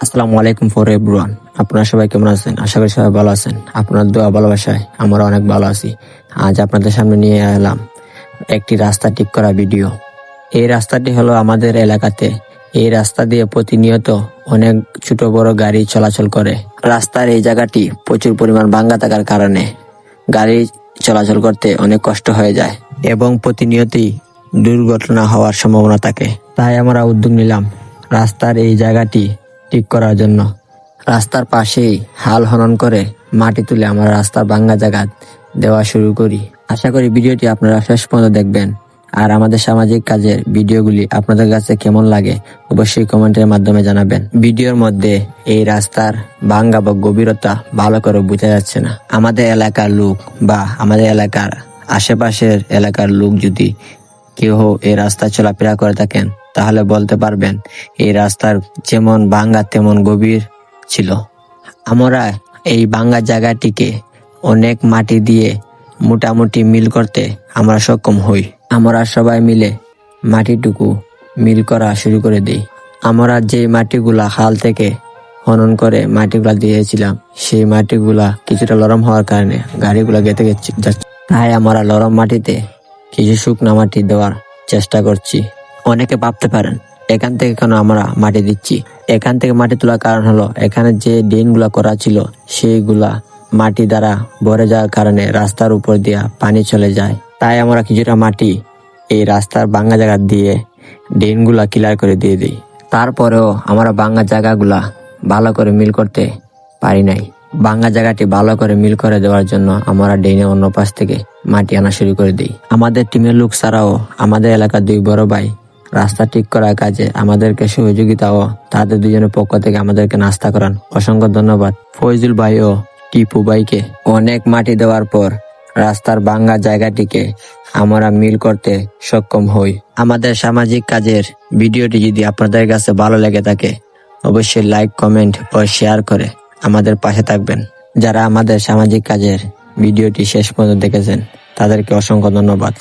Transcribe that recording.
আসসালামু আলাইকুম for everyone. আপনারা সবাই কেমন আছেন? আশা করি সবাই ভালো আছেন। আপনার দোয়া ভালোবাসায় আমরা অনেক ভালো আছি। আজ আপনাদের সামনে নিয়ে এলাম একটি রাস্তা ঠিক করা ভিডিও। এই রাস্তাটি হলো আমাদের এলাকাতে। এই রাস্তা দিয়ে প্রতিনিয়ত অনেক ছোট বড় গাড়ি চলাচল করে। রাস্তার এই জায়গাটি প্রচুর পরিমাণ ভাঙ্গা থাকার কারণে গাড়ি চলাচল করতে অনেক কষ্ট হয়ে যায় এবং প্রতিনিয়তই দুর্ঘটনা হওয়ার সম্ভাবনা থাকে। তাই আমরা উদ্যোগ নিলাম রাস্তার এই জায়গাটি ঠিক করার জন্য। রাস্তার পাশেই হাল খনন করে মাটি তুলে আমরা রাস্তার ভাঙ্গা জায়গা দেওয়া শুরু করি। আশা করি ভিডিওটি আপনারা শেষ পর্যন্ত দেখবেন। আর আমাদের সামাজিক কাজের ভিডিওগুলি আপনাদের কাছে কেমন লাগে অবশ্যই কমেন্টের মাধ্যমে জানাবেন। ভিডিওর মধ্যে এই রাস্তার ভাঙ্গা বা গভীরতা ভালো করে বোঝা যাচ্ছে না। আমাদের এলাকার লোক বা আমাদের এলাকার আশেপাশের এলাকার লোক যদি কেউ এই রাস্তায় চলাফেরা করে থাকেন তাহলে বলতে পারবেন এই রাস্তার যেমন ভাঙ্গা তেমন গভীর ছিল। আমরা এই ভাঙ্গা জায়গাটিকে অনেক মাটি দিয়ে মোটামুটি মিল করতে আমরা সক্ষম হই। আমরা সবাই মিলে মাটিটুকু মিল করা শুরু করে দিই। আমরা যে মাটিগুলা খাল থেকে খনন করে মাটিগুলা দিয়েছিলাম সেই মাটিগুলা কিছুটা নরম হওয়ার কারণে গাড়িগুলা গেতে যাচ্ছে। তাই আমরা নরম মাটিতে কিছু শুকনা মাটি দেওয়ার চেষ্টা করছি। অনেকে ভাবতে পারেন এখান থেকে কেন আমরা মাটি দিচ্ছি। এখান থেকে মাটি তোলার কারণ হলো এখানে যে ড্রেনগুলা করা ছিল সেইগুলা মাটি দ্বারা ভরে যাওয়ার কারণে রাস্তার উপর দিয়া পানি চলে যায়। তাই আমরা কিছুটা মাটি এই রাস্তার ভাঙ্গা জায়গা দিয়ে ড্রেনগুলা ক্লিয়ার করে দিয়ে দিই। তারপরেও আমরা ভাঙ্গা জায়গাগুলা ভালো করে মিল করতে পারি নাই। ভাঙ্গা জায়গাটি ভালো করে মিল করে দেওয়ার জন্য আমরা ড্রেনের অন্য পাশ থেকে মাটি আনা শুরু করে দিই। আমাদের টিমের লোক ছাড়াও আমাদের এলাকার দুই বড় ভাই রাস্তা ঠিক করার কাজে আমাদেরকে সহযোগিতা ও তাদের দুজনের পক্ষ থেকে আমাদেরকে নাস্তা করান। অসংখ্য ধন্যবাদ ফয়জুল ভাই ও টিপু ভাইকে। অনেক মাটি দেওয়ার পর রাস্তার ভাঙ্গা জায়গাটিকে আমরা মিল করতে সক্ষম হই। আমাদের সামাজিক কাজের ভিডিওটি যদি আপনাদের কাছে ভালো লেগে থাকে অবশ্যই লাইক, কমেন্ট ও শেয়ার করে আমাদের পাশে থাকবেন। যারা আমাদের সামাজিক কাজের ভিডিওটি শেষ পর্যন্ত দেখেছেন তাদেরকে অসংখ্য ধন্যবাদ।